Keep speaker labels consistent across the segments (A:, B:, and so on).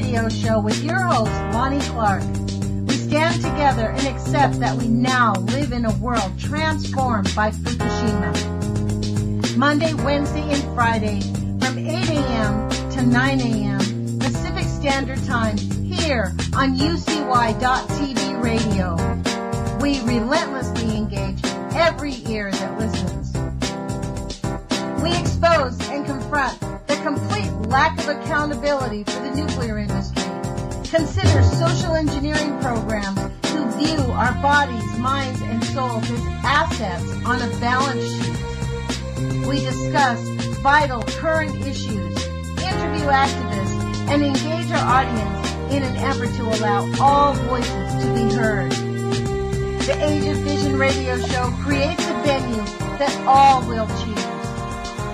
A: Radio Show with your host, Lonnie Clark. We stand together and accept that we now live in a world transformed by Fukushima. Monday, Wednesday, and Friday from 8 a.m. to 9 a.m. Pacific Standard Time here on UCY.TV Radio. We relentlessly engage every ear that listens. We expose and confront the complete lack of accountability for the nuclear industry. Consider social engineering programs who view our bodies, minds, and souls as assets on a balance sheet. We discuss vital current issues, interview activists, and engage our audience in an effort to allow all voices to be heard. The Age of Fission radio show creates a venue that all will choose.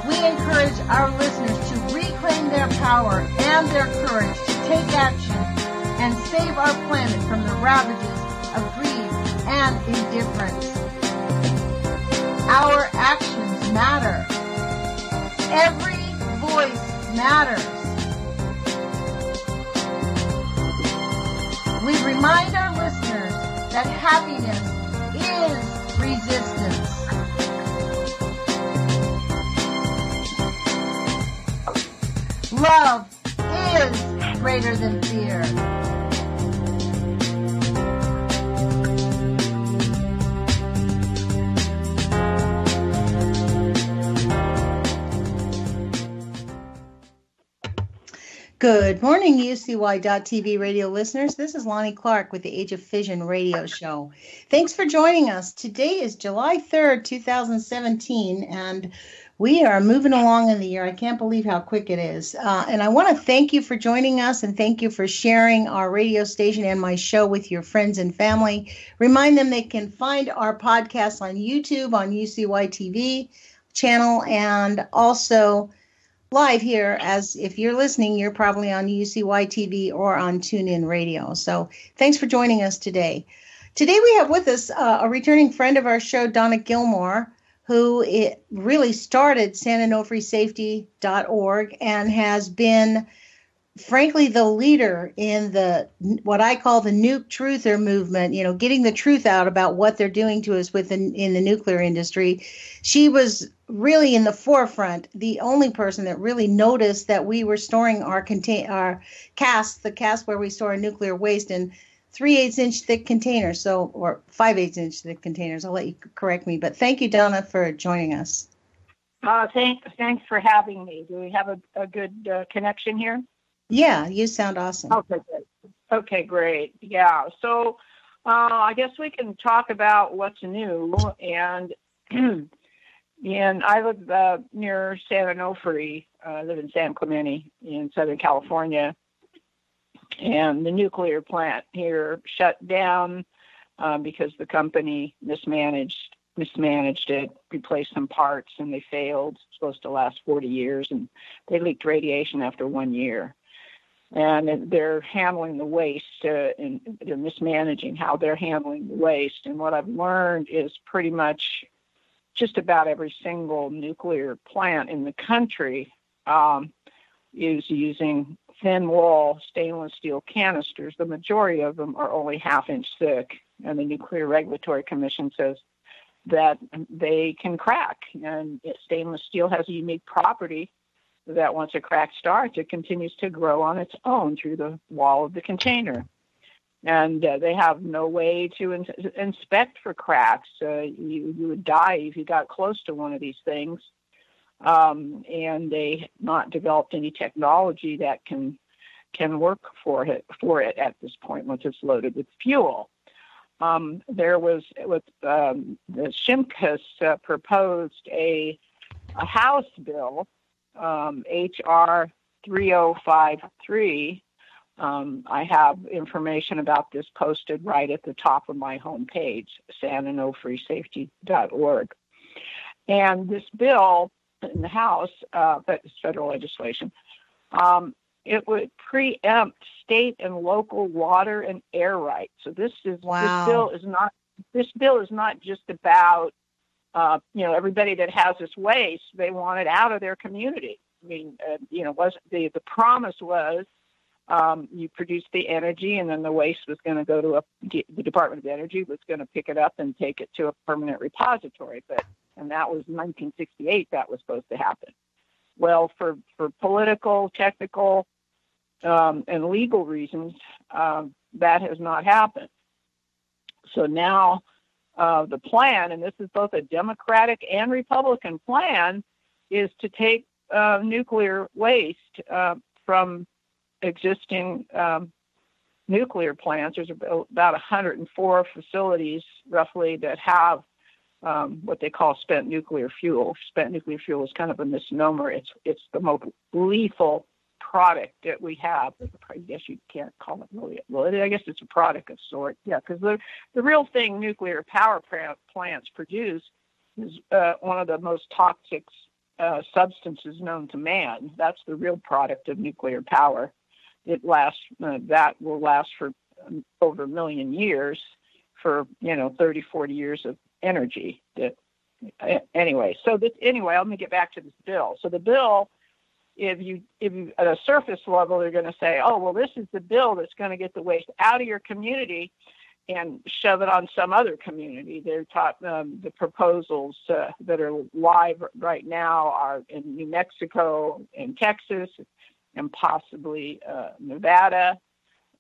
A: We encourage our listeners to reclaim their power and their courage to take action and save our planet from the ravages of greed and indifference. Our actions matter. Every voice matters. We remind our listeners that happiness is resistance. Love is greater than fear. Good morning, UCY.TV radio listeners. This is Lonnie Clark with the Age of Fission radio show. Thanks for joining us. Today is July 3rd, 2017, and we are moving along in the year. I can't believe how quick it is. And I want to thank you for joining us and thank you for sharing our radio station and my show with your friends and family. Remind them they can find our podcast on YouTube, on UCY TV channel, and also live here, as if you're listening, you're probably on UCY TV or on TuneIn Radio. So thanks for joining us today. Today we have with us a returning friend of our show, Donna Gilmore, who really started SanOnofreeSafety.org and has been, frankly, the leader in the what I call the nuke truther movement, you know, getting the truth out about what they're doing to us in the nuclear industry. She was really in the forefront, the only person that really noticed that we were storing our casts, the cast where we store our nuclear waste, in 3/8 inch thick containers, or 5/8 inch thick containers. I'll let you correct me, but thank you, Donna, for joining us.
B: Thanks for having me. Do we have a good connection here?
A: Yeah, you sound awesome.
B: Okay, good. Okay, great. Yeah, so I guess we can talk about what's new. And and I live near San Onofre. I live in San Clemente in Southern California. And the nuclear plant here shut down because the company mismanaged it, replaced some parts, and they failed. It's supposed to last 40 years, and they leaked radiation after 1 year. And they're handling the waste, and they're mismanaging how they're handling the waste. And what I've learned is pretty much just about every single nuclear plant in the country is using thin wall stainless steel canisters. The majority of them are only 1/2 inch thick. And the Nuclear Regulatory Commission says that they can crack. And stainless steel has a unique property that once a crack starts, it continues to grow on its own through the wall of the container. And they have no way to inspect for cracks. You would die if you got close to one of these things. And they have not developed any technology that can work for it at this point once it's loaded with fuel. There was the Shimkus proposed a House bill, HR 3053. I have information about this posted right at the top of my homepage, SanOnofreeSafety.org. And this bill in the House, but it's federal legislation, it would preempt state and local water and air rights. So this bill is not just about everybody that has this waste. They want it out of their community. I mean, the promise was You produced the energy, and then the waste was going to go to the Department of Energy was going to pick it up and take it to a permanent repository. And that was 1968 that was supposed to happen. Well, for political, technical, and legal reasons, that has not happened. So now the plan, and this is both a Democratic and Republican plan, is to take nuclear waste from existing nuclear plants. There's about 104 facilities, roughly, that have what they call spent nuclear fuel. Spent nuclear fuel is kind of a misnomer. It's the most lethal product that we have. I guess you can't call it really. Well, I guess it's a product of sort. Yeah, because the real thing nuclear power plants produce is one of the most toxic substances known to man. That's the real product of nuclear power. It lasts. That will last for over 1 million years, for 30, 40 years of energy. Anyway, let me get back to this bill. So the bill, if you at a surface level, they're going to say, oh, well, this is the bill that's going to get the waste out of your community and shove it on some other community. They're taught the proposals that are live right now are in New Mexico and Texas and possibly Nevada.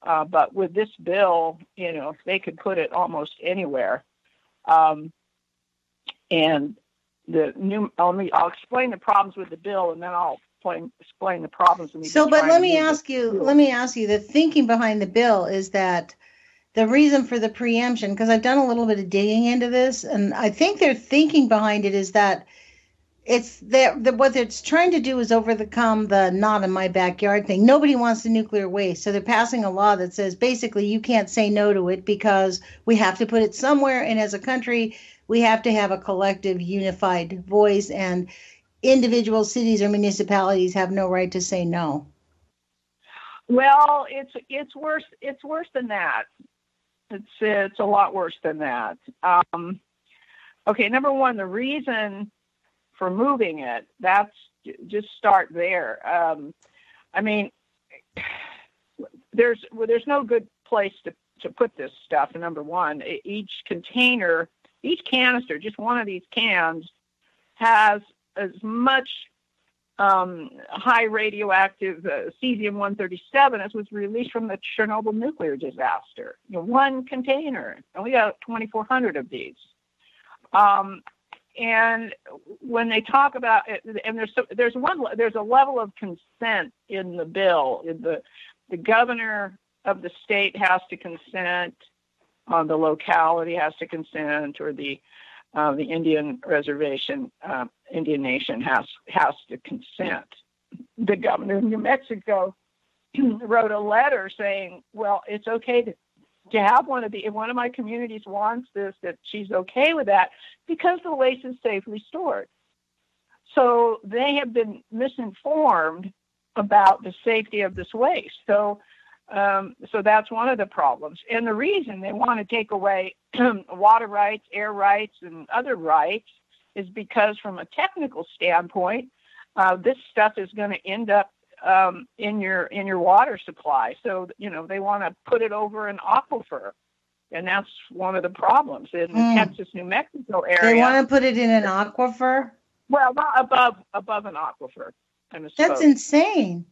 B: But with this bill, they could put it almost anywhere. And I'll explain the problems with the bill, and then I'll explain the problems.
A: So, but let me ask you, the thinking behind the bill is that the reason for the preemption, because I've done a little bit of digging into this, and I think their thinking behind it is that what it's trying to do is overcome the not in my backyard thing. Nobody wants the nuclear waste. So they're passing a law that says basically you can't say no to it because we have to put it somewhere. And as a country, we have to have a collective unified voice, and individual cities or municipalities have no right to say no.
B: Well, it's worse. It's worse than that. It's a lot worse than that. Okay, number one, the reason for moving it, that's just start there. I mean, there's no good place to put this stuff. Number one, each canister, just one of these cans, has as much high radioactive cesium-137 as was released from the Chernobyl nuclear disaster. One container, and we got 2,400 of these. And when they talk about it, and there's a level of consent in the bill. The governor of the state has to consent, the locality has to consent, or the Indian reservation, Indian nation has to consent. The governor of New Mexico wrote a letter saying, well, it's okay to have if one of my communities wants this, that she's okay with that because the waste is safely stored. So they have been misinformed about the safety of this waste. So that's one of the problems. And the reason they want to take away water rights, air rights, and other rights is because from a technical standpoint, this stuff is going to end up in your water supply. So, they want to put it over an aquifer. And that's one of the problems in the Texas, New Mexico area.
A: They want to put it in an aquifer?
B: Well, not above an aquifer.
A: That's insane.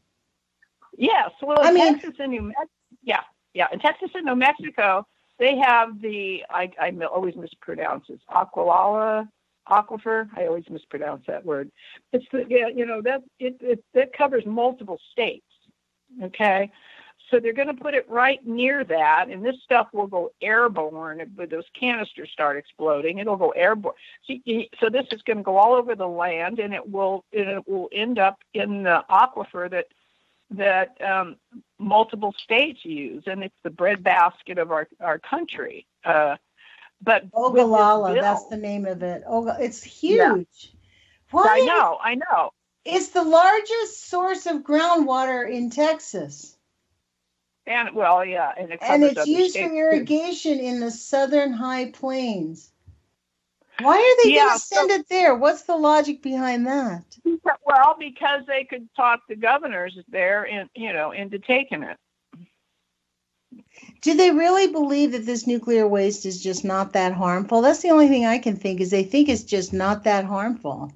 B: Yes. Well, Texas and New Mexico, in Texas and New Mexico, they have I always mispronounce it, aquifer. I always mispronounce that word. It's that covers multiple states. Okay, so they're going to put it right near that, and this stuff will go airborne. If those canisters start exploding, it'll go airborne. So this is going to go all over the land, and it will end up in the aquifer that multiple states use, and it's the breadbasket of our country. But
A: Ogallala, that's the name of it. It's huge.
B: Yeah. I know.
A: It's the largest source of groundwater in Texas.
B: And
A: it's used for irrigation in the southern high plains. Why are they going to send it there? What's the logic behind that?
B: Well, because they could talk the governors there into taking it.
A: Do they really believe that this nuclear waste is just not that harmful? That's the only thing I can think is they think it's just not that harmful.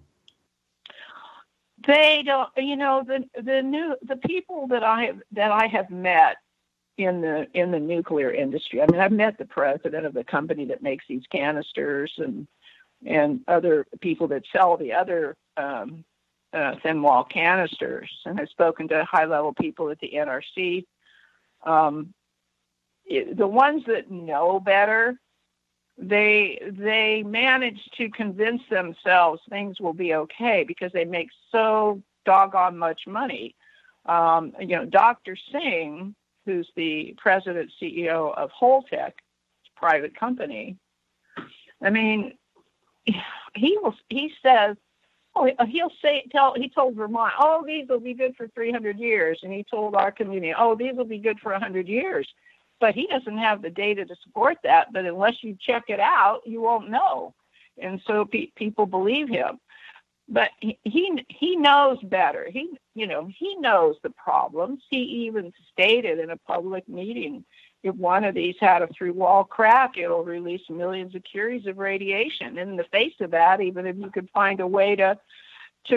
B: They don't, the people that I have met in the nuclear industry. I mean, I've met the president of the company that makes these canisters and other people that sell the other thin wall canisters, and I've spoken to high level people at the NRC. The ones that know better, they manage to convince themselves things will be okay because they make so doggone much money. Dr. Singh, who's the president CEO of Holtec, private company. I mean, he says, he told Vermont, oh, these will be good for 300 years. And he told our community, oh, these will be good for 100 years. But he doesn't have the data to support that. But unless you check it out, you won't know. And so people believe him. But he knows better. He knows the problems. He even stated in a public meeting, if one of these had a through-wall crack, it'll release millions of curies of radiation. In the face of that, even if you could find a way to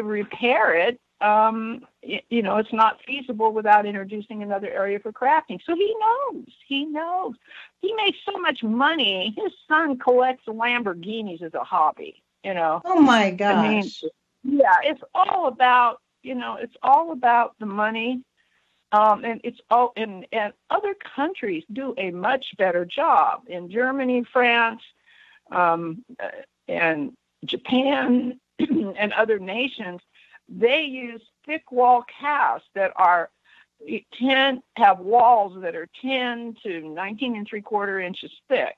B: repair it, it's not feasible without introducing another area for cracking. So he knows. He makes so much money. His son collects Lamborghinis as a hobby,
A: Oh my gosh.
B: I mean, yeah, it's all about the money. And it's all, and other countries do a much better job. In Germany, France, and Japan, and other nations, they use thick wall casts that have walls that are 10 to 19 3/4 inches thick.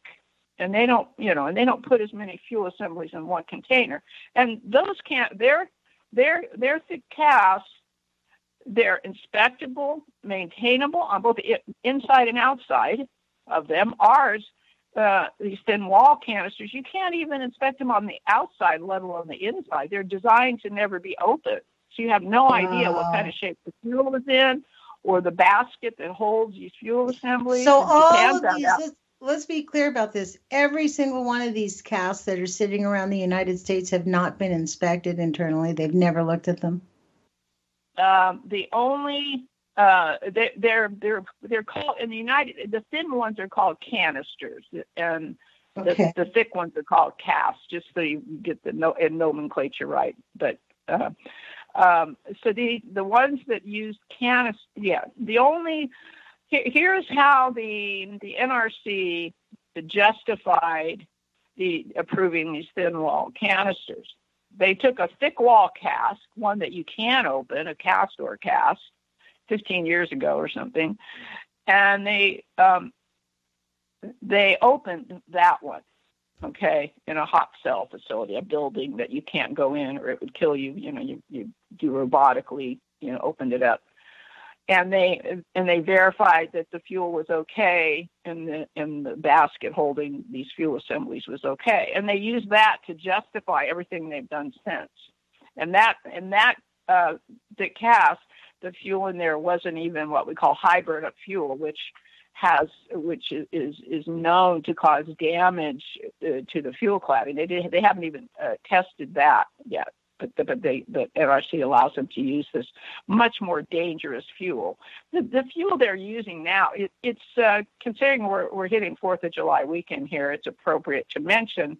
B: And they don't put as many fuel assemblies in one container. And those they're thick casts. They're inspectable, maintainable on both the inside and outside of them. Ours, these thin wall canisters, you can't even inspect them on the outside, let alone the inside. They're designed to never be opened. So you have no idea what kind of shape the fuel is in or the basket that holds these fuel assemblies.
A: So all of these, let's be clear about this. Every single one of these casts that are sitting around the United States have not been inspected internally. They've never looked at them.
B: The only they're called in the the thin ones are called canisters, and the thick ones are called casts, just so you get the nomenclature right. But so the ones that use canisters, here's how the NRC justified approving these thin wall canisters. They took a thick wall cask, one that you can open, a cast or cast, 15 years ago or something, and they opened that one, in a hot cell facility, a building that you can't go in or it would kill you. You do robotically, opened it up. And they verified that the fuel was okay, and the basket holding these fuel assemblies was okay, and they used that to justify everything they've done since. And the cast, the fuel in there wasn't even what we call high burnup fuel, which is known to cause damage to the fuel cladding. They haven't even tested that yet. But the NRC allows them to use this much more dangerous fuel. The fuel they're using now, it's considering we're hitting 4th of July weekend here, it's appropriate to mention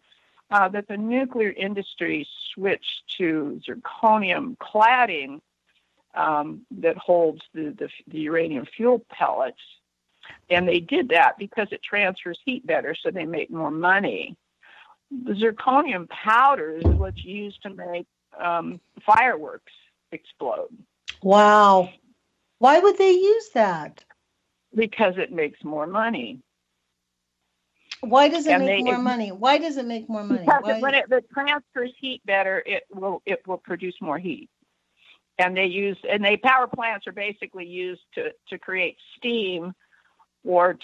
B: that the nuclear industry switched to zirconium cladding that holds the uranium fuel pellets. And they did that because it transfers heat better, so they make more money. The zirconium powder is what's used to make fireworks explode.
A: Wow. Why would they use that?
B: Because it makes more money.
A: Why does it make more money? Why does it make more money?
B: Because when it transfers heat better, it will produce more heat. And power plants are basically used to create steam or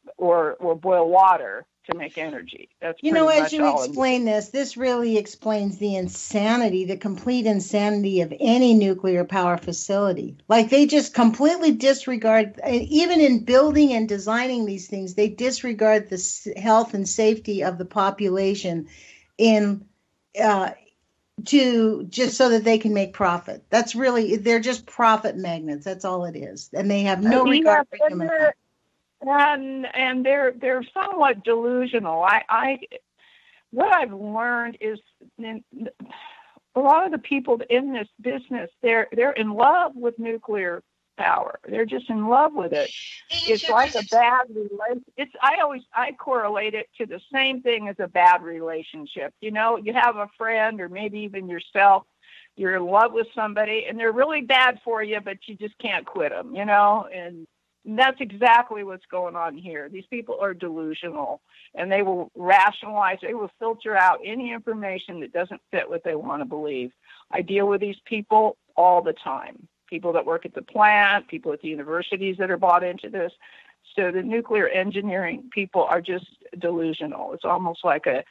B: boil water. to make energy. That's
A: You
B: pretty
A: know, as
B: much
A: you
B: all.
A: explain this really explains the insanity, the complete insanity of any nuclear power facility. Like they just completely disregard, even in building and designing these things, they disregard the health and safety of the population in to just so that they can make profit. That's really, they're just profit magnets. That's all it is, and they have no regard for human life.
B: And they're somewhat delusional. What I've learned is a lot of the people in this business, they're in love with nuclear power. They're just in love with it. It's like a bad relationship. I correlate it to the same thing as a bad relationship. You know, you have a friend or maybe even yourself, you're in love with somebody and they're really bad for you, but you just can't quit them, you know, and that's exactly what's going on here. These people are delusional, and they will rationalize, they will filter out any information that doesn't fit what they want to believe. I deal with these people all the time. People that work at the plant, people at the universities that are bought into this. So the nuclear engineering people are just delusional. It's almost like a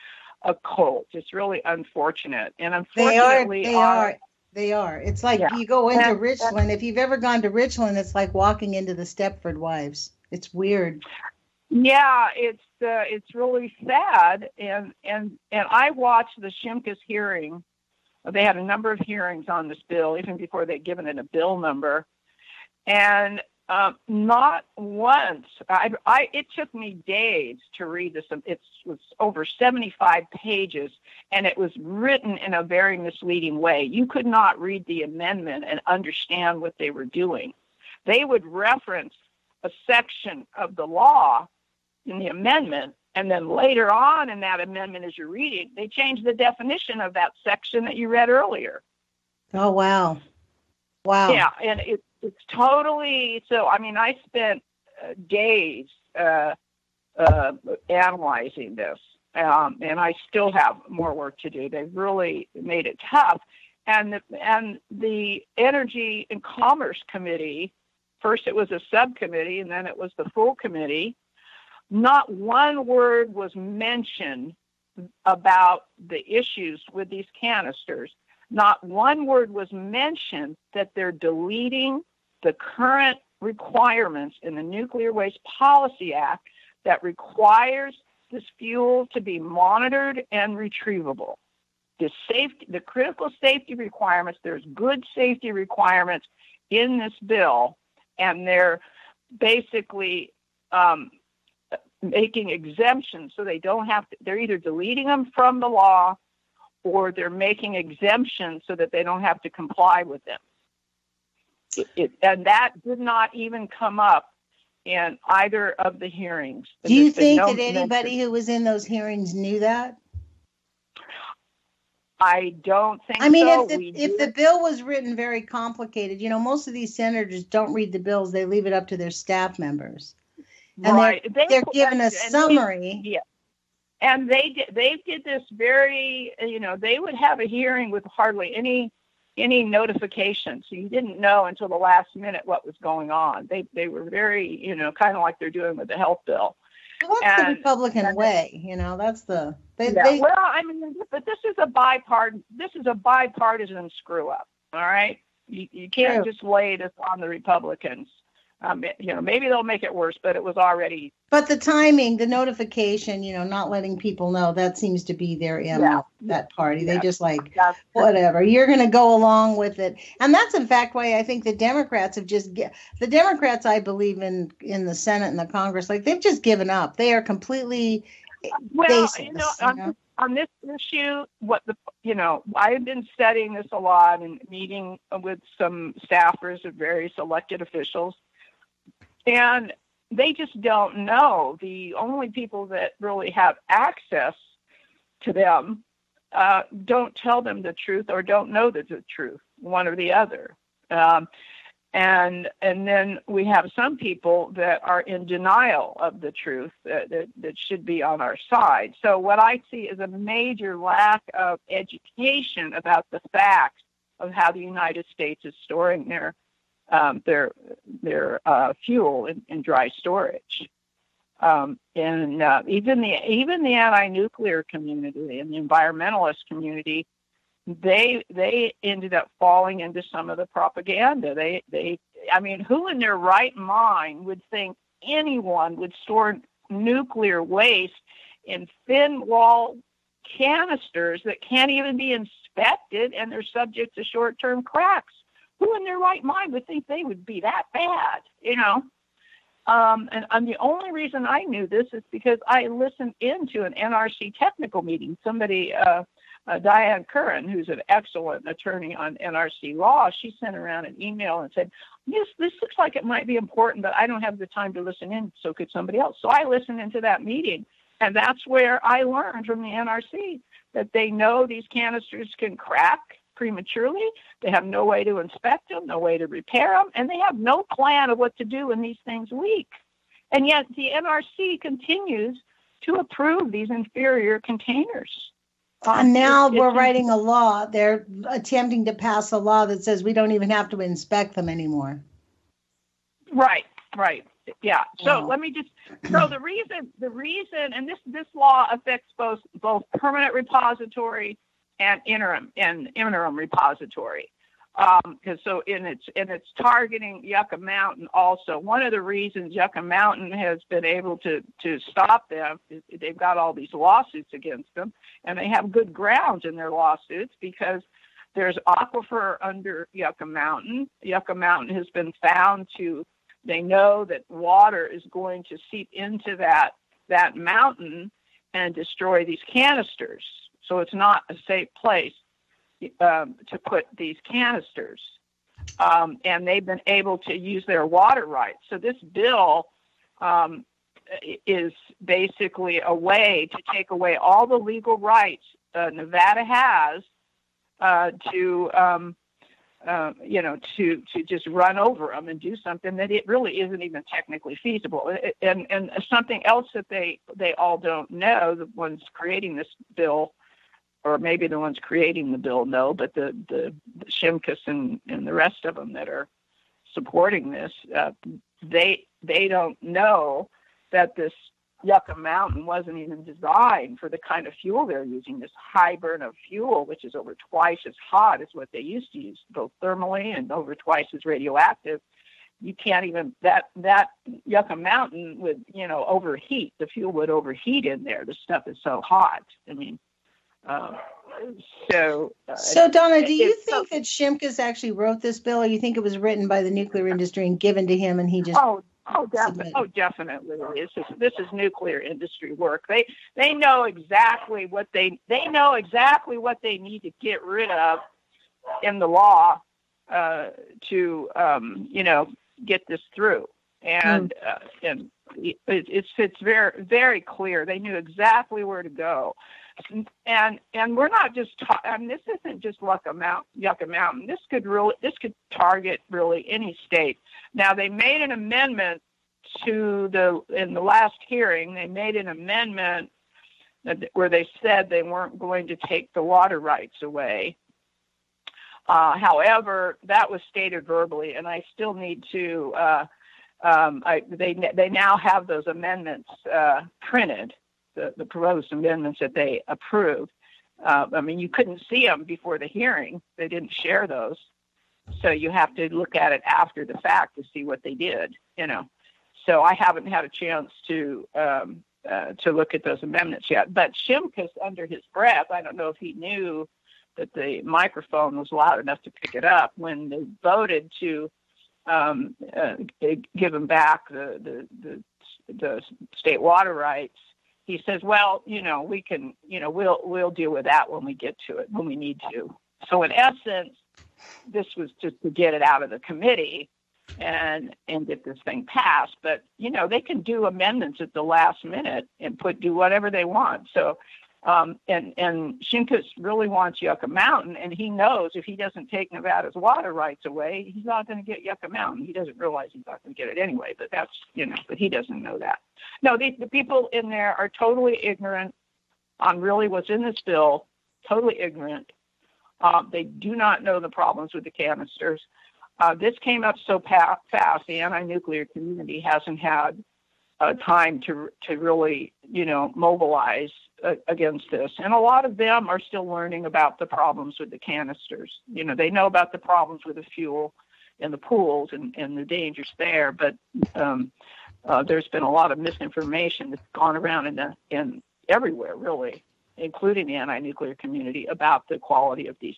B: cult. It's really unfortunate. And unfortunately,
A: They are. It's like you go into Richland. If you've ever gone to Richland, it's like walking into the Stepford Wives. It's weird.
B: Yeah, it's really sad. And I watched the Shimkus hearing. They had a number of hearings on this bill, even before they'd given it a bill number. And not once. It took me days to read this. It was over 75 pages, and it was written in a very misleading way. You could not read the amendment and understand what they were doing. They would reference a section of the law in the amendment, and then later on in that amendment, as you're reading, they changed the definition of that section that you read earlier.
A: Oh, wow. Wow.
B: Yeah, and it's totally, so, I mean, I spent days analyzing this, and I still have more work to do. They've really made it tough. And the Energy and Commerce Committee, first it was a subcommittee, and then it was the full committee. Not one word was mentioned about the issues with these canisters. Not one word was mentioned that they're deleting the current requirements in the Nuclear Waste Policy Act that requires this fuel to be monitored and retrievable. The critical safety requirements, there's good safety requirements in this bill, and they're basically making exemptions so they don't have to, they're either deleting them from the law or they're making exemptions so that they don't have to comply with them. And that did not even come up in either of the hearings.
A: Do you think that anybody who was in those hearings knew that?
B: I don't think so.
A: I mean, if the bill was written very complicated, you know, most of these senators don't read the bills. They leave it up to their staff members. And
B: right.
A: they're given a summary.
B: Yeah. And they did this very, you know, they would have a hearing with hardly any notification. So you didn't know until the last minute what was going on. They were very, you know, kind of like they're doing with the health bill.
A: Well, that's the Republican way, you know, that's the,
B: well, I mean, but this is a bipartisan screw up. All right. You can't just lay this on the Republicans. You know, maybe they'll make it worse, but it was already.
A: But the timing, the notification, you know, not letting people know, that seems to be their MO, that party. They just like, whatever, you're going to go along with it. And that's, in fact, why I think the Democrats have the Democrats, I believe, in the Senate and the Congress, like, they've just given up. They are completely baseless,
B: you know? On this issue, I've been studying this a lot and meeting with some staffers of various elected officials. And they just don't know. The only people that really have access to them don't tell them the truth or don't know the truth, one or the other. And then we have some people that are in denial of the truth that should be on our side. So what I see is a major lack of education about the facts of how the United States is storing their fuel in dry storage. And even the anti-nuclear community and the environmentalist community, they ended up falling into some of the propaganda. I mean, who in their right mind would think anyone would store nuclear waste in thin wall canisters that can't even be inspected, and they're subject to short-term cracks? Who in their right mind would think they would be that bad, you know? And the only reason I knew this is because I listened into an NRC technical meeting. Somebody, Diane Curran, who's an excellent attorney on NRC law, she sent around an email and said, this looks like it might be important, but I don't have the time to listen in, so could somebody else. So I listened into that meeting, and that's where I learned from the NRC that they know these canisters can crack prematurely. They have no way to inspect them, no way to repair them, and they have no plan of what to do when these things leak. And yet the NRC continues to approve these inferior containers.
A: And now we're writing a law. They're attempting to pass a law that says we don't even have to inspect them anymore.
B: Right. Yeah. So let me just. So the reason, and this law affects both permanent repository and interim repository. Because it's targeting Yucca Mountain also. One of the reasons Yucca Mountain has been able to stop them is they've got all these lawsuits against them, and they have good grounds in their lawsuits because there's aquifer under Yucca Mountain. Yucca Mountain has been found to, they know that water is going to seep into that mountain and destroy these canisters. So it's not a safe place to put these canisters. And they've been able to use their water rights. So this bill is basically a way to take away all the legal rights Nevada has to just run over them and do something that it really isn't even technically feasible. And something else that they all don't know, the ones creating this bill, or maybe the ones creating the bill know, but the Shimkus and the rest of them that are supporting this, they don't know that this Yucca Mountain wasn't even designed for the kind of fuel they're using, this high burn of fuel, which is over twice as hot as what they used to use, both thermally and over twice as radioactive. You can't even, that Yucca Mountain would, overheat. The fuel would overheat in there. The stuff is so hot. I mean, so
A: Donna, do you think that Shimkus actually wrote this bill, or you think it was written by the nuclear industry and given to him and he just
B: definitely. This is nuclear industry work. They know exactly what they need to get rid of in the law to get this through, and it's very, very clear. They knew exactly where to go. And we're not just this isn't just Yucca Mountain. This could target really any state. Now they made an amendment in the last hearing. They made an amendment where they said they weren't going to take the water rights away. However, that was stated verbally, and I still need to. They now have those amendments printed. The proposed amendments that they approved. You couldn't see them before the hearing. They didn't share those. So you have to look at it after the fact to see what they did, So I haven't had a chance to look at those amendments yet. But Shimkus, under his breath, I don't know if he knew that the microphone was loud enough to pick it up when they voted to give him back the state water rights. He says, well, we can, we'll deal with that when we get to it, when we need to. So in essence, this was just to get it out of the committee and get this thing passed. But, they can do amendments at the last minute and do whatever they want. So, and Shimkus really wants Yucca Mountain, and he knows if he doesn't take Nevada's water rights away, he's not going to get Yucca Mountain. He doesn't realize he's not going to get it anyway, but that's, but he doesn't know that. No, the people in there are totally ignorant on really what's in this bill, totally ignorant. They do not know the problems with the canisters. This came up so fast, the anti-nuclear community hasn't had time to really, mobilize against this. And a lot of them are still learning about the problems with the canisters. They know about the problems with the fuel in the pools and the dangers there, but there's been a lot of misinformation that's gone around in everywhere, really, including the anti-nuclear community, about the quality of these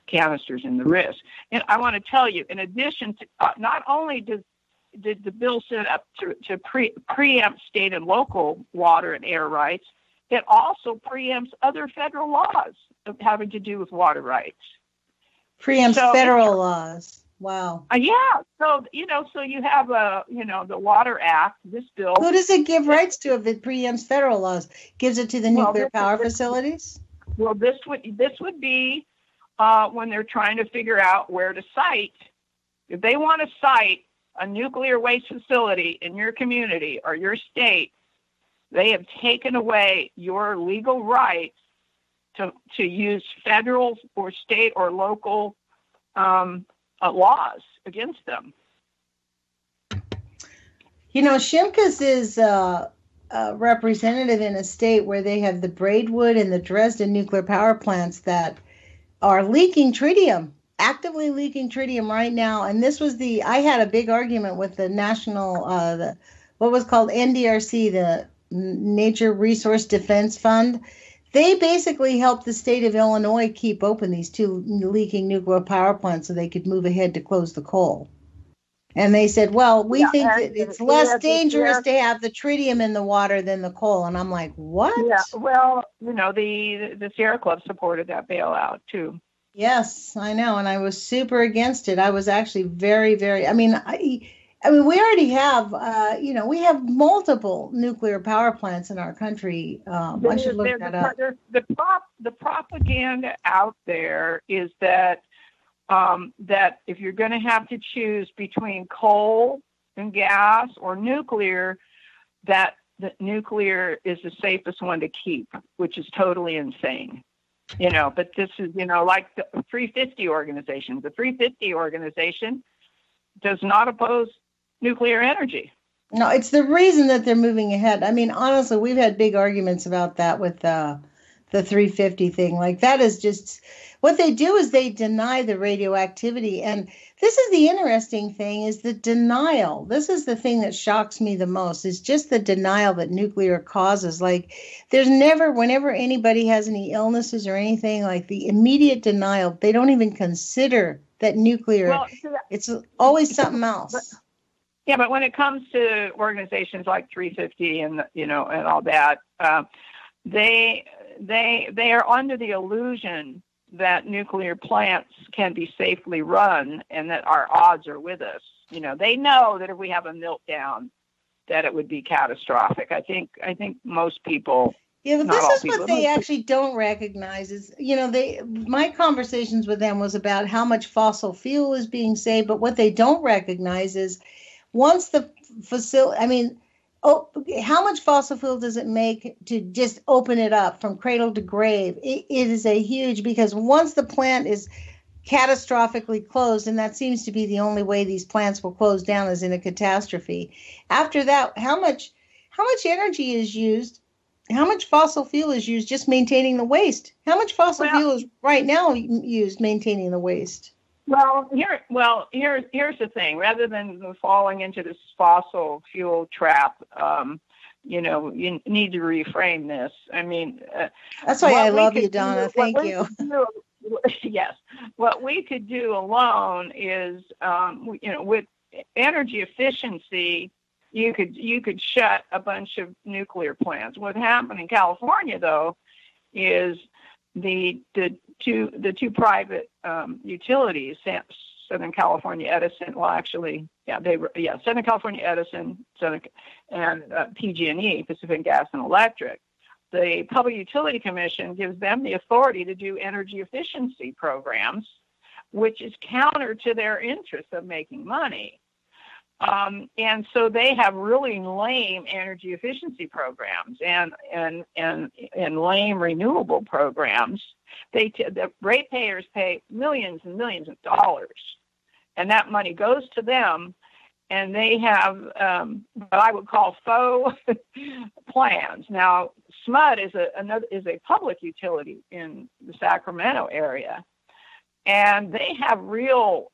B: canisters and the risk. And I want to tell you, in addition to, not only did the bill set up to preempt state and local water and air rights, it also preempts other federal laws having to do with water rights.
A: Preempts federal laws. Wow.
B: Yeah. So, so you have, the Water Act, this bill.
A: Who does it give rights to if it preempts federal laws? Gives it to the nuclear power facilities?
B: Well, this would be when they're trying to figure out where to site. If they want to site a nuclear waste facility in your community or your state, they have taken away your legal rights to use federal or state or local laws against them.
A: Shimkus is a representative in a state where they have the Braidwood and the Dresden nuclear power plants that are leaking tritium, actively leaking tritium right now. And this was I had a big argument with the national, what was called NDRC, the Nature Resource Defense Fund. They basically helped the state of Illinois keep open these two leaking nuclear power plants so they could move ahead to close the coal. And they said, well, we think that it's less dangerous to have the tritium in the water than the coal. And I'm like, what?
B: Yeah, well, the Sierra Club supported that bailout, too.
A: Yes, I know. And I was super against it. I was actually very, very, I mean, we already have, we have multiple nuclear power plants in our country. I should look that up.
B: The propaganda out there is that if you're going to have to choose between coal and gas or nuclear, that the nuclear is the safest one to keep, which is totally insane. But this is, like the 350 organization. The 350 organization does not oppose nuclear energy.
A: No, it's the reason that they're moving ahead. I mean, honestly, we've had big arguments about that with the 350 thing. Like, that is just what they do is they deny the radioactivity. And this is the interesting thing, is the denial. This is the thing that shocks me the most, is just the denial that nuclear causes. Like, there's never, whenever anybody has any illnesses or anything, like the immediate denial, they don't even consider that nuclear, it's always something else.
B: Yeah, but when it comes to organizations like 350 and and all that, they are under the illusion that nuclear plants can be safely run and that our odds are with us. They know that if we have a meltdown, that it would be catastrophic. I think most people.
A: Yeah, but this is what they actually don't recognize is, my conversations with them was about how much fossil fuel is being saved, but what they don't recognize is once the facility, how much fossil fuel does it make to just open it up from cradle to grave? It is a huge, because once the plant is catastrophically closed, and that seems to be the only way these plants will close down is in a catastrophe. After that, how much energy is used? How much fossil fuel is used just maintaining the waste? How much fossil fuel is right now used maintaining the waste? Here's the thing. Rather than falling into this fossil fuel trap, you need to reframe this. I mean, that's why I love you, Donna. Thank you.
B: Yes. What we could do alone is, with energy efficiency, you could shut a bunch of nuclear plants. What happened in California, though, is the two private utilities, Southern California Edison. Well, actually, Southern California Edison, and PG&E, Pacific Gas and Electric. The Public Utility Commission gives them the authority to do energy efficiency programs, which is counter to their interest of making money. And so they have really lame energy efficiency programs and lame renewable programs. The ratepayers pay millions and millions of dollars, and that money goes to them, and they have what I would call faux plans. Now, SMUD is a public utility in the Sacramento area, and they have real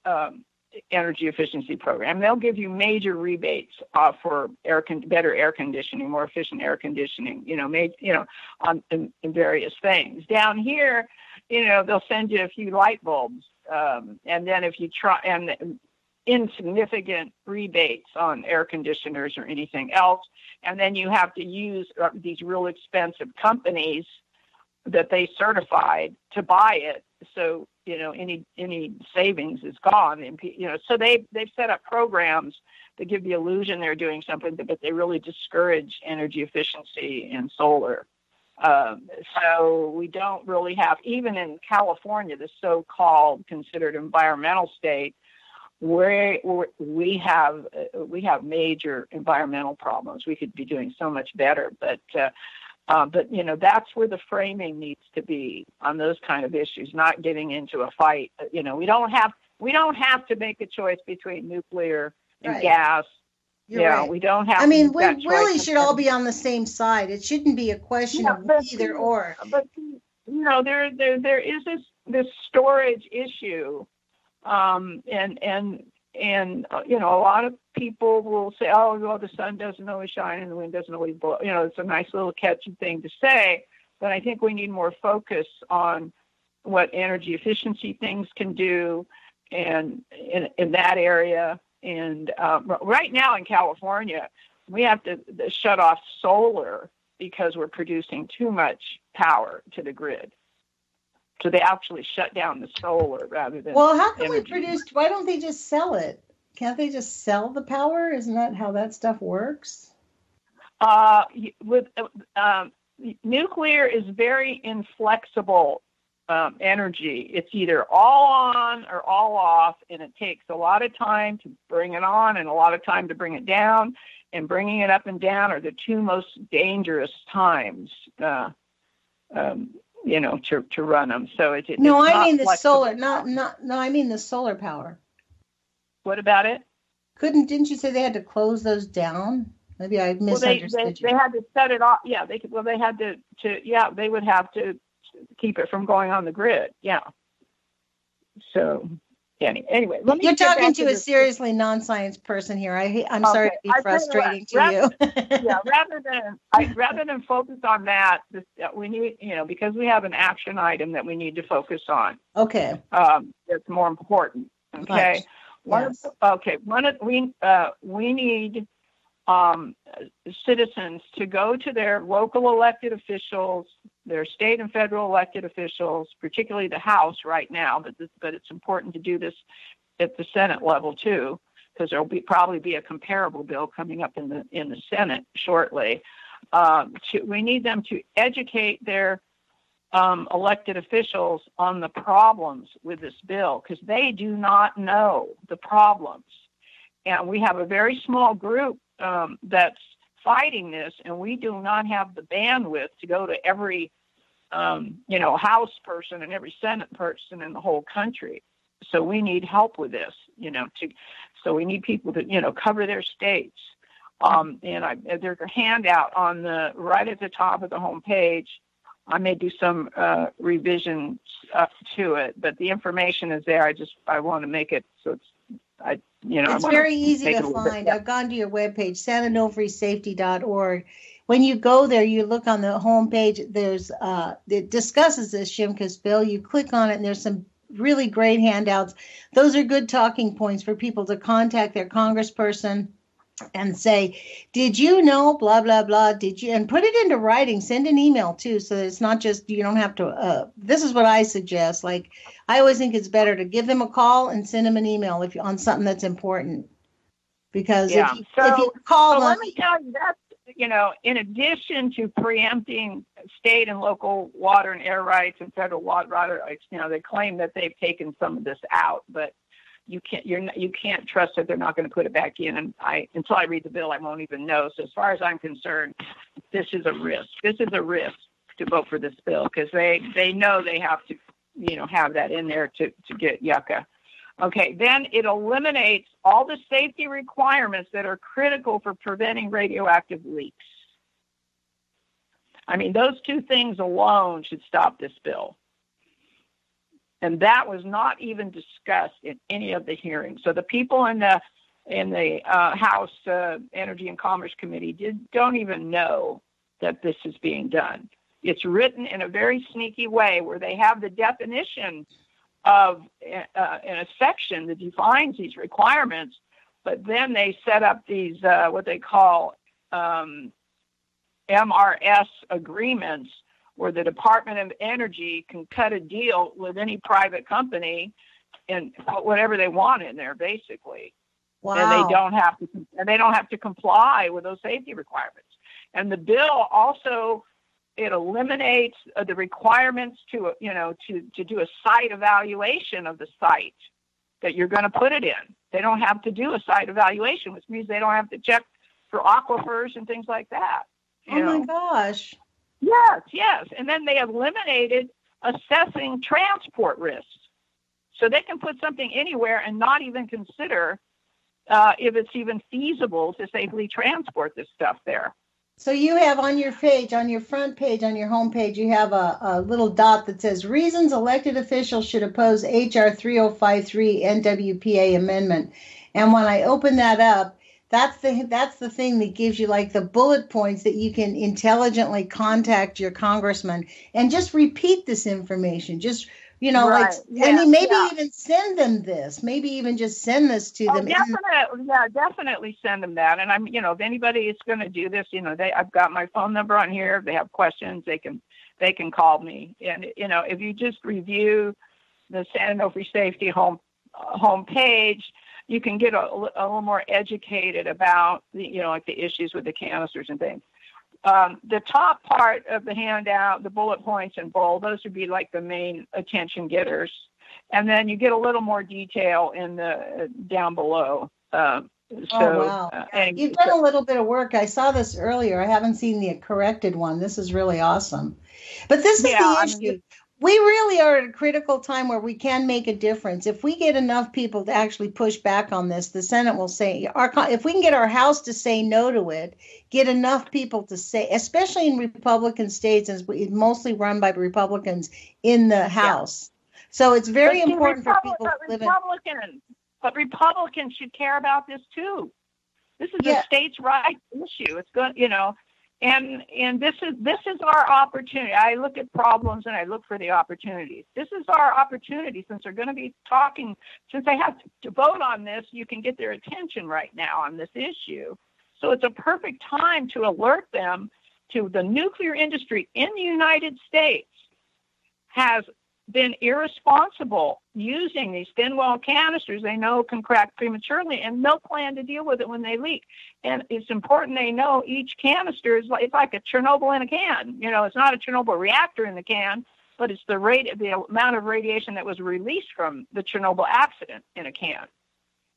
B: energy efficiency program. They'll give you major rebates for better air conditioning, more efficient air conditioning. In various things. Down here, they'll send you a few light bulbs, and then if you try and insignificant rebates on air conditioners or anything else, and then you have to use these real expensive companies that they certified to buy it. So any savings is gone, and so they've set up programs that give the illusion they're doing something, but they really discourage energy efficiency and solar. So we don't really have, even in California, the so-called considered environmental state, where we have major environmental problems. We could be doing so much better, but that's where the framing needs to be on those kind of issues, not getting into a fight. We don't have to make a choice between nuclear and
A: right.
B: gas.
A: You're right.
B: We don't have.
A: I mean, we really should all be on the same side. It shouldn't be a question of either or.
B: But there is this storage issue, and a lot of people will say, oh, well, the sun doesn't always shine and the wind doesn't always blow. It's a nice little catchy thing to say, but I think we need more focus on what energy efficiency things can do and in that area. And right now in California, we have to shut off solar because we're producing too much power to the grid. So they actually shut down the solar rather than.
A: Well, how can we produce? Why don't they just sell it? Can't they just sell the power? Isn't that how that stuff works?
B: With nuclear is very inflexible energy. It's either all on or all off, and it takes a lot of time to bring it on and a lot of time to bring it down. And bringing it up and down are the two most dangerous times. To run them. So it's
A: no,
B: it's
A: I mean the
B: flexible.
A: solar, no, I mean the solar power.
B: What about it?
A: Didn't you say they had to close those down? Maybe I misunderstood you.
B: They had to set it off. Yeah, they had to they would have to keep it from going on the grid. Yeah. So anyway,
A: you're talking to a seriously non-science person here. I'm sorry to be frustrating to you.
B: Rather than focus on that, we need, because we have an action item that we need to focus on.
A: Okay.
B: That's more important. Okay. We need citizens to go to their local elected officials, their state and federal elected officials, particularly the House right now, but it's important to do this at the Senate level too, because there'll probably be a comparable bill coming up in the Senate shortly. We need them to educate their elected officials on the problems with this bill, because they do not know the problems. And we have a very small group that's fighting this, and we do not have the bandwidth to go to every, House person and every Senate person in the whole country. So we need help with this, so we need people to, cover their states. And there's a handout on right at the top of the home page. I may do some revisions to it, but the information is there. I want to make it so it's
A: very easy to find. I've gone to your webpage, sanonofresafety.org. When you go there, you look on the home page. It discusses this Shimkus bill. You click on it, and there's some really great handouts. Those are good talking points for people to contact their congressperson and say, did you know, blah, blah, blah, did you? And put it into writing. Send an email, too, so that it's not just, you don't have to, this is what I suggest. Like, I always think it's better to give them a call and send them an email on something that's important. Because if you call them.
B: Let me tell you, that's, in addition to preempting state and local water and air rights and federal water rights, they claim that they've taken some of this out, but you can't trust that they're not going to put it back in. And until I read the bill, I won't even know. So as far as I'm concerned, this is a risk. This is a risk to vote for this bill, because they know they have to, have that in there to get yucca. Okay, then it eliminates all the safety requirements that are critical for preventing radioactive leaks. I mean, those two things alone should stop this bill. And that was not even discussed in any of the hearings. So the people in the House Energy and Commerce Committee don't even know that this is being done. It's written in a very sneaky way where they have the definition of in a section that defines these requirements, but then they set up these what they call MRS agreements, where the Department of Energy can cut a deal with any private company and put whatever they want in there, basically.
A: Wow.
B: And they don't have to comply with those safety requirements. And the bill also, it eliminates the requirements to do a site evaluation of the site that you're going to put it in. They don't have to do a site evaluation, which means they don't have to check for aquifers and things like that.
A: My gosh.
B: Yes. And then they eliminated assessing transport risks. So they can put something anywhere and not even consider if it's even feasible to safely transport this stuff there.
A: So you have on your page, on your front page, on your home page, you have a little dot that says reasons elected officials should oppose H.R. 3053 NWPA amendment. And when I open that up, that's the thing that gives you like the bullet points that you can intelligently contact your congressman and just repeat this information. Just,
B: right.
A: Even send them this. Maybe even just send this to them.
B: Definitely send them that. And I'm, if anybody is going to do this, I've got my phone number on here. If they have questions, they can call me. And if you just review the San Onofre Safety home page, you can get a little more educated about the issues with the canisters and things. The top part of the handout, the bullet points in bold, those would be like the main attention getters. And then you get a little more detail in the down below. Wow.
A: You've done a little bit of work. I saw this earlier. I haven't seen the corrected one. This is really awesome. But this is the issue. We really are at a critical time where we can make a difference. If we get enough people to actually push back on this, the Senate will say, if we can get our House to say no to it, get enough people to say, especially in Republican states, as it's mostly run by Republicans in the House. Yeah. So it's very important for people to live in.
B: But Republicans should care about this too. This is a states' rights issue. It's going, And this is our opportunity. I look at problems and I look for the opportunities. This is our opportunity since they're going to be talking, since they have to vote on this, you can get their attention right now on this issue. So it's a perfect time to alert them to the nuclear industry in the United States has been irresponsible using these thin wall canisters they know can crack prematurely and no plan to deal with it when they leak. And it's important they know each canister is it's like a Chernobyl in a can. It's not a Chernobyl reactor in the can, but it's the amount of radiation that was released from the Chernobyl accident in a can.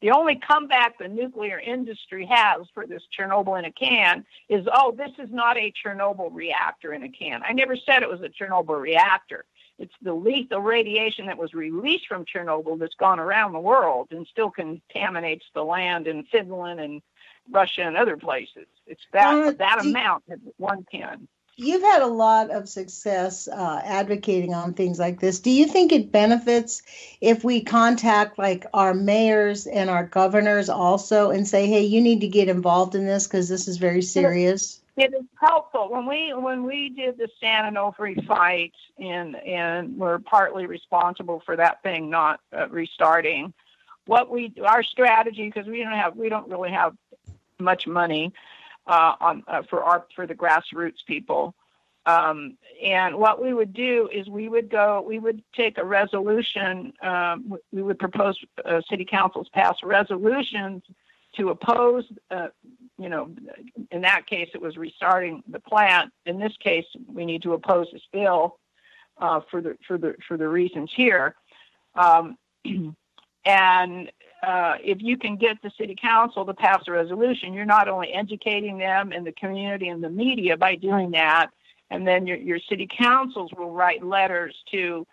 B: The only comeback the nuclear industry has for this Chernobyl in a can is, this is not a Chernobyl reactor in a can. I never said it was a Chernobyl reactor. It's the lethal radiation that was released from Chernobyl that's gone around the world and still contaminates the land in Finland and Russia and other places. It's that amount at one can.
A: You've had a lot of success advocating on things like this. Do you think it benefits if we contact like our mayors and our governors also and say, hey, you need to get involved in this because this is very serious?
B: It is helpful. When we did the San Onofre fight and we're partly responsible for that thing not restarting, our strategy, because we don't really have much money for the grassroots people. And what we would do is we would take a resolution, we would propose city councils pass resolutions to oppose, in that case, it was restarting the plant. In this case, we need to oppose this bill for the reasons here. And if you can get the city council to pass a resolution, you're not only educating them and the community and the media by doing that, and then your city councils will write letters to,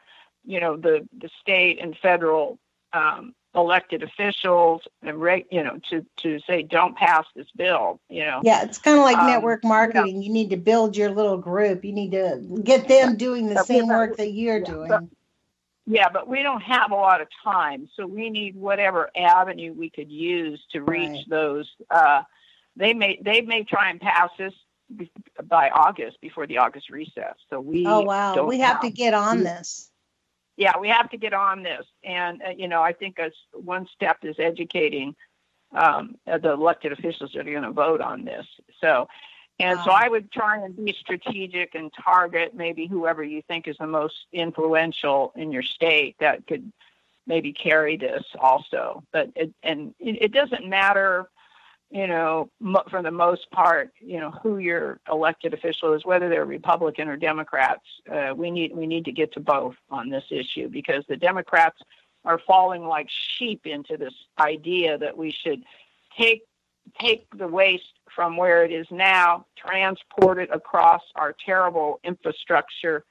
B: the state and federal elected officials and to say don't pass this bill.
A: Yeah, it's kind of like network marketing. You need to build your little group. You need to get them doing the same work that you're doing.
B: But we don't have a lot of time, so we need whatever avenue we could use to reach those. They may try and pass this by August, before the August recess. So we
A: we have to get on this.
B: Yeah, we have to get on this. And, I think one step is educating the elected officials that are going to vote on this. So I would try and be strategic and target maybe whoever you think is the most influential in your state that could maybe carry this also. But it doesn't matter, for the most part, who your elected official is, whether they're Republican or Democrats. We need to get to both on this issue, because the Democrats are falling like sheep into this idea that we should take the waste from where it is now, transport it across our terrible infrastructure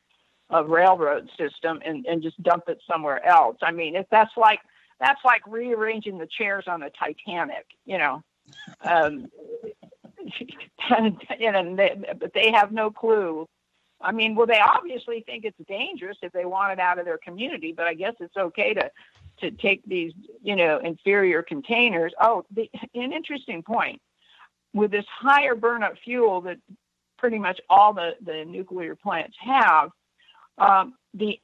B: of railroad system, and just dump it somewhere else. I mean, if that's like rearranging the chairs on the Titanic, but they have no clue. I mean, well, they obviously think it's dangerous if they want it out of their community, but I guess it's okay to take these, inferior containers. An interesting point. With this higher burn-up fuel that pretty much all the nuclear plants have, the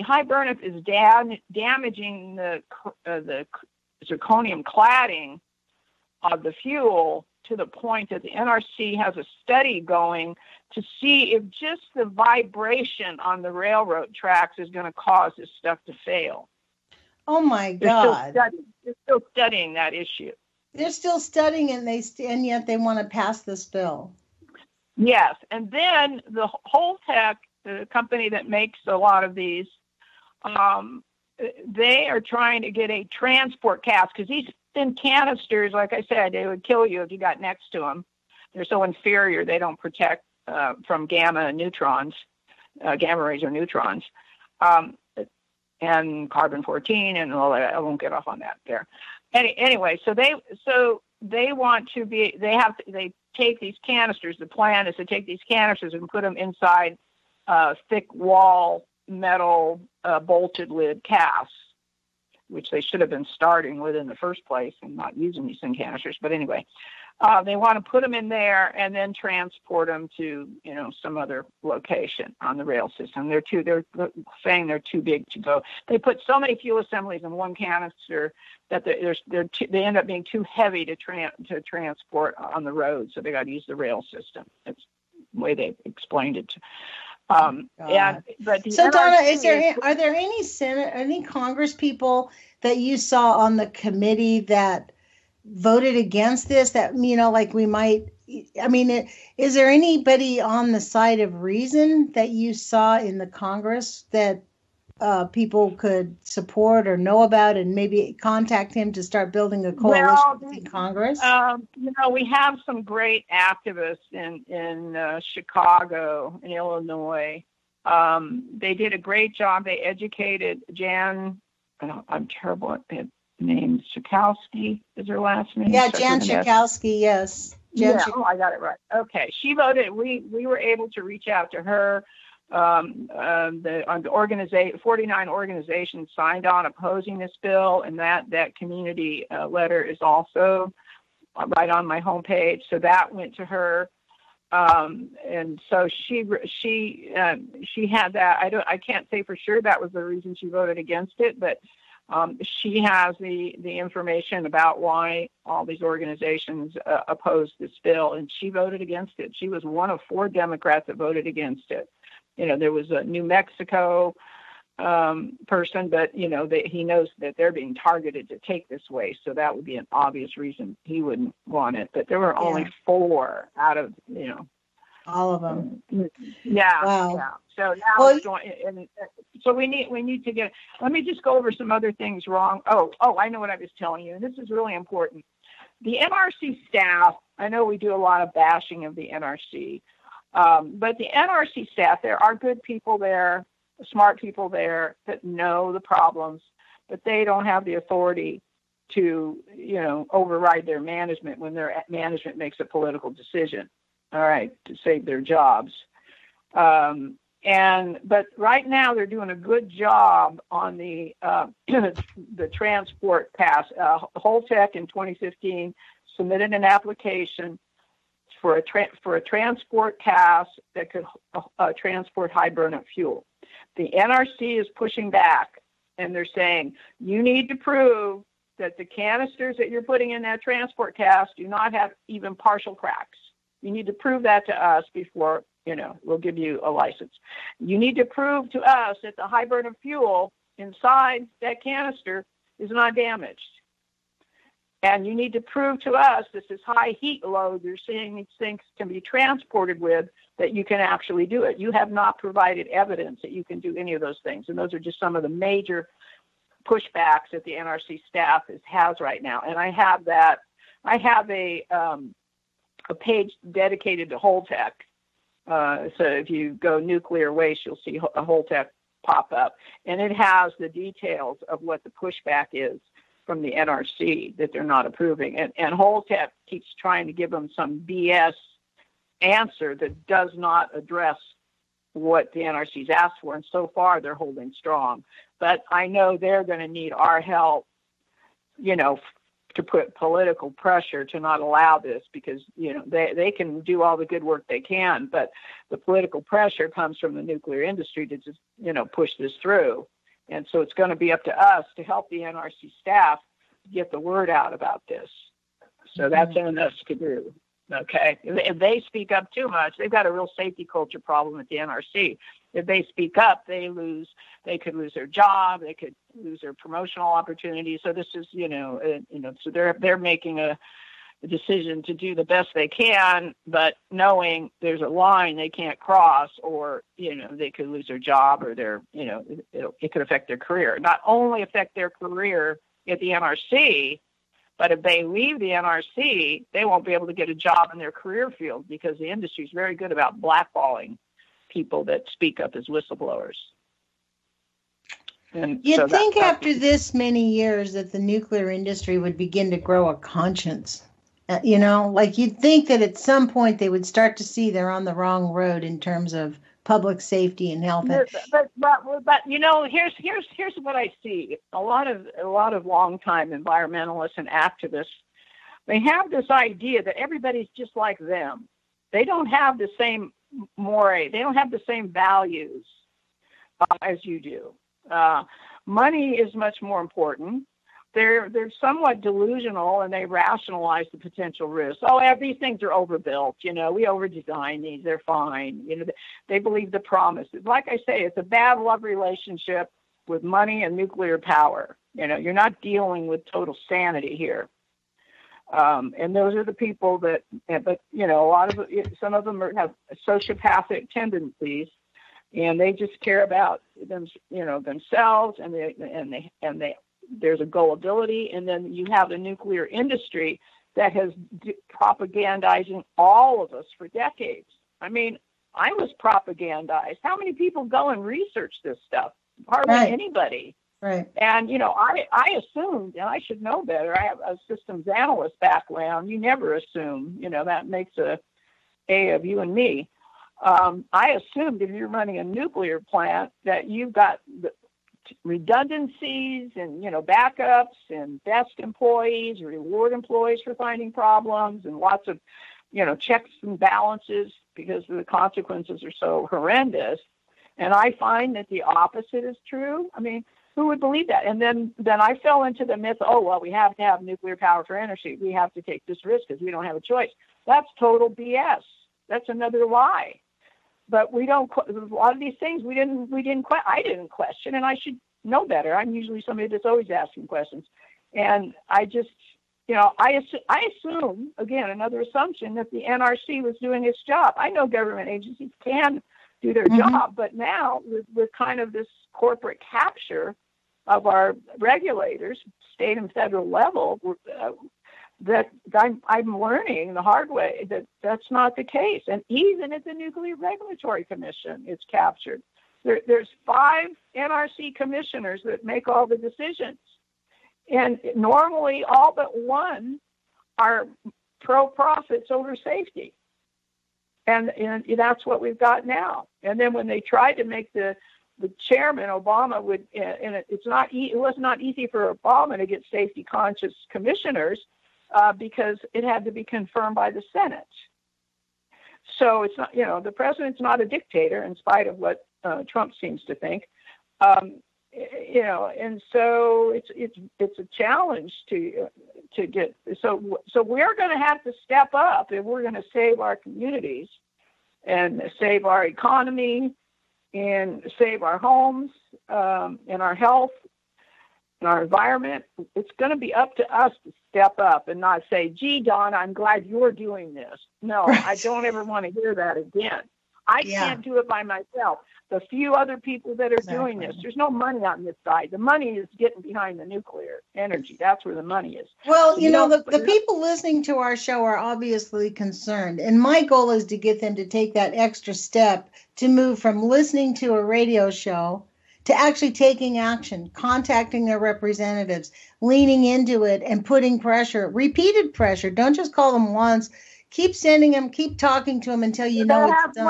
B: high burn-up is damaging the zirconium cladding of the fuel, to the point that the NRC has a study going to see if just the vibration on the railroad tracks is going to cause this stuff to fail.
A: Oh my God!
B: They're still studying that issue.
A: They're still studying, and yet they want to pass this bill.
B: Yes, and then the Holtec, the company that makes a lot of these, they are trying to get a transport cask, because these thin canisters, like I said, they would kill you if you got next to them. They're so inferior, they don't protect from gamma neutrons, gamma rays or neutrons, and carbon-14, and all that. I won't get off on that there. Anyway, so they want to be. They take these canisters. The plan is to take these canisters and put them inside thick wall metal bolted lid casks, which they should have been starting with in the first place and not using these thin canisters. But anyway, they want to put them in there and then transport them to, some other location on the rail system. They're saying they're too big to go. They put so many fuel assemblies in one canister that they end up being too heavy to transport on the road. So they got to use the rail system. That's the way they explained it.
A: So Donna, are there any Congress people that you saw on the committee that voted against this? That we might. I mean, is there anybody on the side of reason that you saw in the Congress that people could support or know about, and maybe contact him to start building a coalition in Congress?
B: We have some great activists in Chicago and Illinois. They did a great job. They educated Jan. I'm terrible at names. Schakowsky is her last name.
A: Yeah, Jan Schakowsky. Yes.
B: I got it right. Okay, she voted. We were able to reach out to her. The 49 organizations signed on opposing this bill, and that community letter is also right on my homepage. So that went to her, and so she had that. I can't say for sure that was the reason she voted against it, but she has the information about why all these organizations opposed this bill, and she voted against it. She was one of 4 Democrats that voted against it. There was a New Mexico person, but, he knows that they're being targeted to take this waste. So that would be an obvious reason he wouldn't want it. But there were only 4 out of,
A: all of them.
B: Yeah.
A: Wow.
B: Yeah. So now it's going, and so we need to get, let me just go over some other things wrong. Oh, I know what I was telling you. And this is really important. The NRC staff, I know we do a lot of bashing of the NRC. But the NRC staff, there are good people there, smart people there that know the problems. but they don't have the authority to, override their management when their management makes a political decision, all right, to save their jobs. But right now they're doing a good job on the the transport pass. Holtec in 2015 submitted an application for a transport pass that could transport high burnout fuel. The NRC is pushing back, and they're saying you need to prove that the canisters that you're putting in that transport pass do not have even partial cracks. You need to prove that to us before, we'll give you a license. You need to prove to us that the high burn of fuel inside that canister is not damaged. And you need to prove to us that this high heat load you're seeing these things can be transported with, that you can actually do it. You have not provided evidence that you can do any of those things. And those are just some of the major pushbacks that the NRC staff has right now. And I have a page dedicated to Holtec. So if you go nuclear waste, you'll see a Holtec pop up. And it has the details of what the pushback is from the NRC that they're not approving. And Holtec keeps trying to give them some BS answer that does not address what the NRC's asked for. And so far, they're holding strong. But I know they're going to need our help, to put political pressure to not allow this, because, they can do all the good work they can, but the political pressure comes from the nuclear industry to just, push this through. And so it's going to be up to us to help the NRC staff get the word out about this. So that's on us to do. Okay. If they speak up too much, they've got a real safety culture problem at the NRC. If they speak up, they could lose their job. They could lose their promotional opportunities. So this is, so they're making a decision to do the best they can, but knowing there's a line they can't cross, or, they could lose their job, or it could affect their career. Not only affect their career at the NRC, but if they leave the NRC, they won't be able to get a job in their career field, because the industry is very good about blackballing people that speak up as whistleblowers. And
A: you'd think after this many years that the nuclear industry would begin to grow a conscience. You'd think that at some point they would start to see they're on the wrong road in terms of public safety and health.
B: But here's what I see. A lot of longtime environmentalists and activists, they have this idea that everybody's just like them. They don't have the same moray. They don't have the same values as you do. Money is much more important. They're somewhat delusional, and they rationalize the potential risks. Oh, these things are overbuilt. We overdesign these. They're fine. They believe the promises. Like I say, it's a bad love relationship with money and nuclear power. You're not dealing with total sanity here. And those are the people that, but some of them have sociopathic tendencies, and they just care about themselves, and they there's a gullibility. And then you have the nuclear industry that has propagandizing all of us for decades. I mean, I was propagandized. How many people go and research this stuff? Hardly anybody.
A: Right.
B: And, I assumed, and I should know better, I have a systems analyst background. You never assume, that makes a of you and me. I assumed if you're running a nuclear plant that you've got the redundancies and, backups and best employees, reward employees for finding problems, and lots of, checks and balances, because the consequences are so horrendous. And I find that the opposite is true. I mean, who would believe that? And then I fell into the myth, we have to have nuclear power for energy. We have to take this risk because we don't have a choice. That's total BS. That's another lie. But we don't, a lot of these things I didn't question, and I should know better. I'm usually somebody that's always asking questions. And I just, I assume, again, another assumption, that the NRC was doing its job. I know government agencies can do their job, but now with kind of this corporate capture of our regulators, state and federal level, that I'm learning the hard way that that's not the case. And even at the Nuclear Regulatory Commission, it's captured. There's 5 NRC commissioners that make all the decisions. And normally all but one are pro-profits over safety. And that's what we've got now. And then when they tried to make the chairman, Obama would, and it was not easy for Obama to get safety-conscious commissioners because it had to be confirmed by the Senate. So it's not, the president's not a dictator, in spite of what Trump seems to think. And so it's a challenge to get. So we're going to have to step up if we're going to save our communities and save our economy and save our homes and our health and our environment. It's going to be up to us to step up and not say, gee, Don, I'm glad you're doing this. No, right. I don't ever want to hear that again. I can't do it by myself. The few other people that are doing this, there's no money on this side. The money is getting behind the nuclear energy. That's where the money is.
A: Well, the people listening to our show are obviously concerned. And my goal is to get them to take that extra step to move from listening to a radio show to actually taking action, contacting their representatives, leaning into it and putting pressure, repeated pressure. Don't just call them once. Keep sending them, keep talking to them until you know it's done.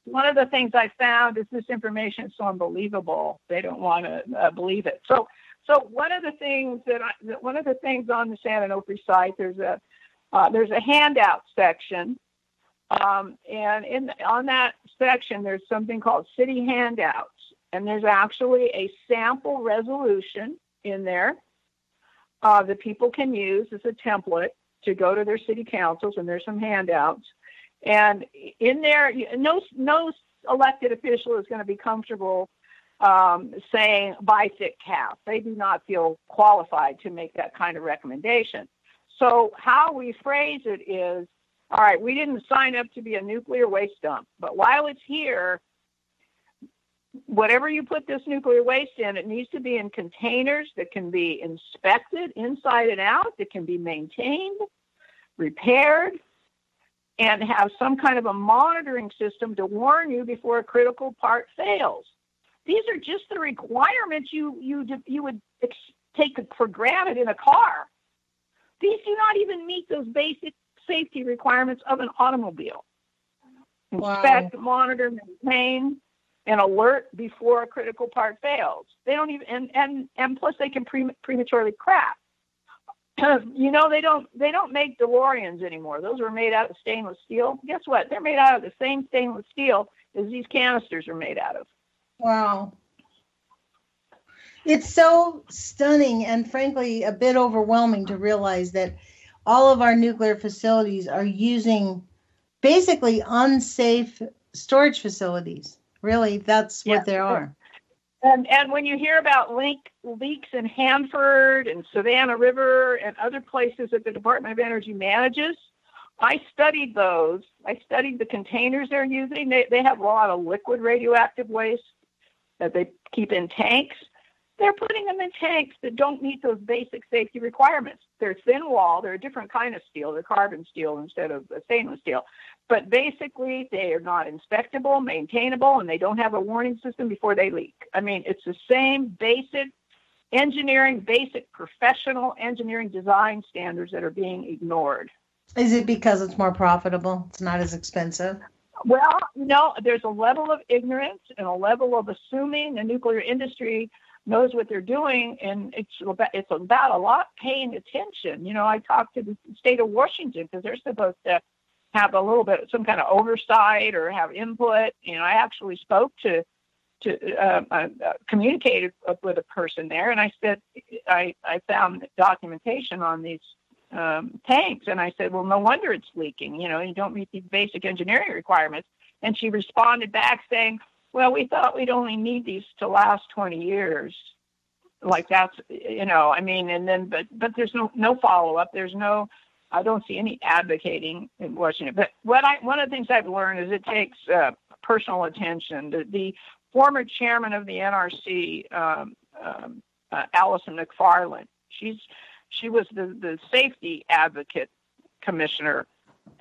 B: One of the things I found is this information is so unbelievable. They don't want to believe it. So one of the things on the San Onofre site, there's a handout section, and on that section there's something called city handouts, and there's actually a sample resolution in there that people can use as a template to go to their city councils, and there's some handouts. And in there, no elected official is going to be comfortable saying buy thick caps. They do not feel qualified to make that kind of recommendation. So how we phrase it is, all right, we didn't sign up to be a nuclear waste dump, but while it's here, whatever you put this nuclear waste in, it needs to be in containers that can be inspected inside and out, that can be maintained, repaired, and have some kind of a monitoring system to warn you before a critical part fails. These are just the requirements you would take for granted in a car. These do not even meet those basic safety requirements of an automobile. Inspect, monitor, maintain, and alert before a critical part fails. They don't even, and plus they can prematurely crack. They don't make DeLoreans anymore. Those were made out of stainless steel. Guess what? They're made out of the same stainless steel as these canisters are made out of.
A: Wow. It's so stunning and frankly a bit overwhelming to realize that all of our nuclear facilities are using basically unsafe storage facilities. Really, that's what they are.
B: And when you hear about leaks in Hanford and Savannah River and other places that the Department of Energy manages, I studied those. I studied the containers they're using. They have a lot of liquid radioactive waste that they keep in tanks. They're putting them in tanks that don't meet those basic safety requirements. They're thin wall. They're a different kind of steel. They're carbon steel instead of stainless steel. But basically, they are not inspectable, maintainable, and they don't have a warning system before they leak. I mean, it's the same basic engineering, basic professional engineering design standards that are being ignored.
A: Is it because it's more profitable? It's not as expensive?
B: Well, there's a level of ignorance and a level of assuming the nuclear industry knows what they're doing, and it's about a lot paying attention. I talked to the state of Washington because they're supposed to have a little bit, some kind of oversight or have input. I actually spoke communicated with a person there, and I said, I found documentation on these tanks, and I said, well, no wonder it's leaking. You don't meet these basic engineering requirements. And she responded back saying, well, we thought we'd only need these to last 20 years. Like that's, and then, but there's no follow-up. I don't see any advocating in Washington. But one of the things I've learned is it takes personal attention. The former chairman of the NRC, Allison McFarland, she was the safety advocate commissioner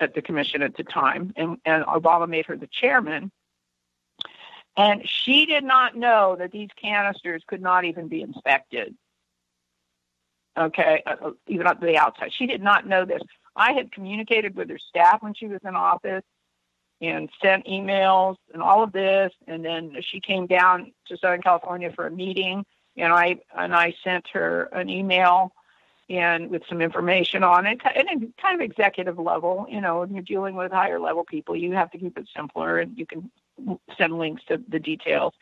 B: at the commission at the time, and Obama made her the chairman. And she did not know that these canisters could not even be inspected. Okay, even up to the outside. She did not know this. I had communicated with her staff when she was in office and sent emails and all of this. And then she came down to Southern California for a meeting, and I sent her an email and with some information on it, and kind of executive level. You know, when you're dealing with higher level people, you have to keep it simpler, and you can send links to the details.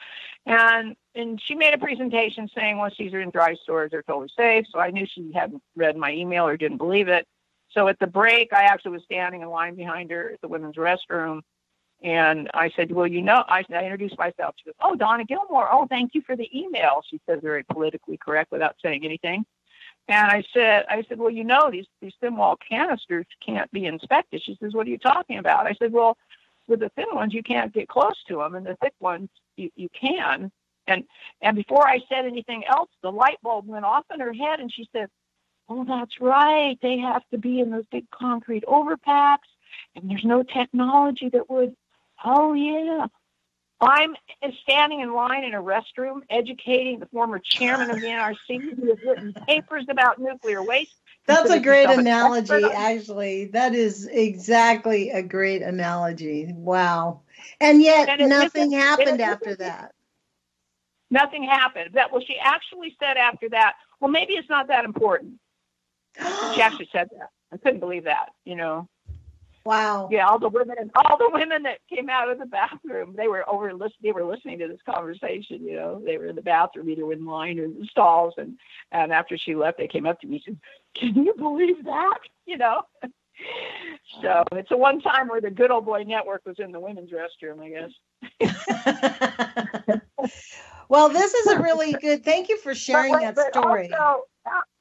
B: And she made a presentation saying, well, these are in dry storage, they're totally safe. So I knew she hadn't read my email or didn't believe it. So at the break, I actually was standing in line behind her at the women's restroom. And I said, well, you know, I introduced myself. She goes, oh, Donna Gilmore. Oh, thank you for the email. She said, very politically correct without saying anything. And I said, well, you know, these thin wall canisters can't be inspected. She says, what are you talking about? I said, well, with the thin ones, you can't get close to them, and the thick ones, you can. And before I said anything else, the light bulb went off in her head, and she said, oh, that's right. They have to be in those big concrete overpacks, and there's no technology that would. Oh, yeah. I'm standing in line in a restroom educating the former chairman of the NRC who has written papers about nuclear waste.
A: That's a great analogy, actually. That is exactly a great analogy. Wow. And yet nothing happened after that.
B: Nothing happened. Well, she actually said after that, well, maybe it's not that important. She actually said that. I couldn't believe that, you know.
A: Wow.
B: Yeah, all the women that came out of the bathroom, they were listening to this conversation, you know. They were in the bathroom, either in line or in the stalls, and after she left, they came up to me and said, can you believe that? You know. So it's a one time where the Good Old Boy Network was in the women's restroom, I guess.
A: Well, this is a really good, thank you for sharing that story.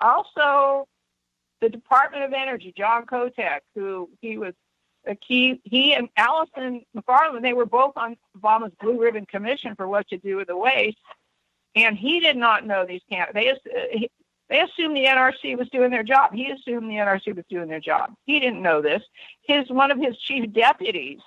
B: Also, the Department of Energy, John Kotek, who he and Allison McFarland, they were both on Obama's Blue Ribbon Commission for what to do with the waste, and he did not know these candidates. They assumed the NRC was doing their job. He assumed the NRC was doing their job. He didn't know this. One of his chief deputies,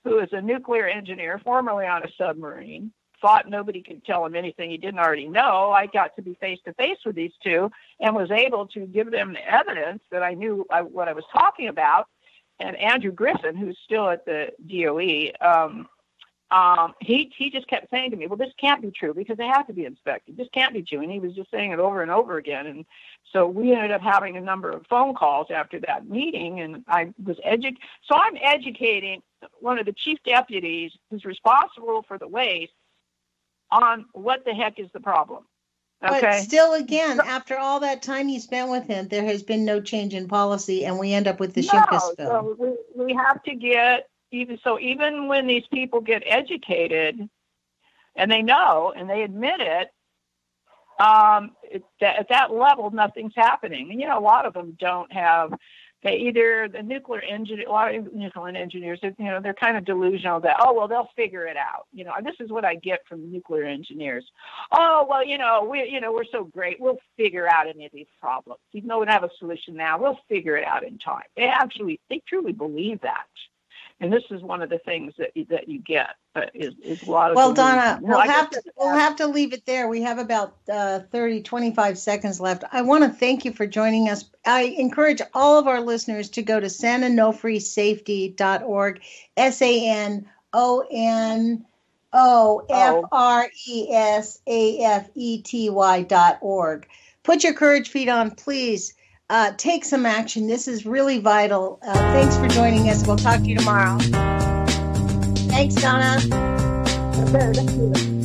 B: who is a nuclear engineer, formerly on a submarine, thought nobody could tell him anything he didn't already know. I got to be face-to-face with these two and was able to give them the evidence that I knew what I was talking about. And Andrew Griffin, who's still at the DOE, he just kept saying to me, well, this can't be true because they have to be inspected. This can't be true. And he was just saying it over and over again. And so we ended up having a number of phone calls after that meeting. And I was so I'm educating one of the chief deputies who's responsible for the waste on what the heck is the problem. Okay.
A: But still, again, after all that time you spent with him, there has been no change in policy, and we end up with the Shimkus bill.
B: So we have to get, even when these people get educated, and they know, and they admit it, at that level, nothing's happening. And, you know, a lot of them don't have, a lot of nuclear engineers, you know, they're kind of delusional that, oh, well, they'll figure it out. You know, this is what I get from nuclear engineers. Oh, well, we're so great. We'll figure out any of these problems. Even though we don't have a solution now, we'll figure it out in time. They truly believe that. And this is one of the things that you get is a lot of.
A: Well, Donna, we'll have to leave it there. We have about 25 seconds left. I want to thank you for joining us. I encourage all of our listeners to go to sanonofreesafety.org, SANONOFRESAFETY.org. Put your courage feet on, please. Take some action. This is really vital. Thanks for joining us. We'll talk to you tomorrow. Thanks, Donna.
B: Okay, thank you.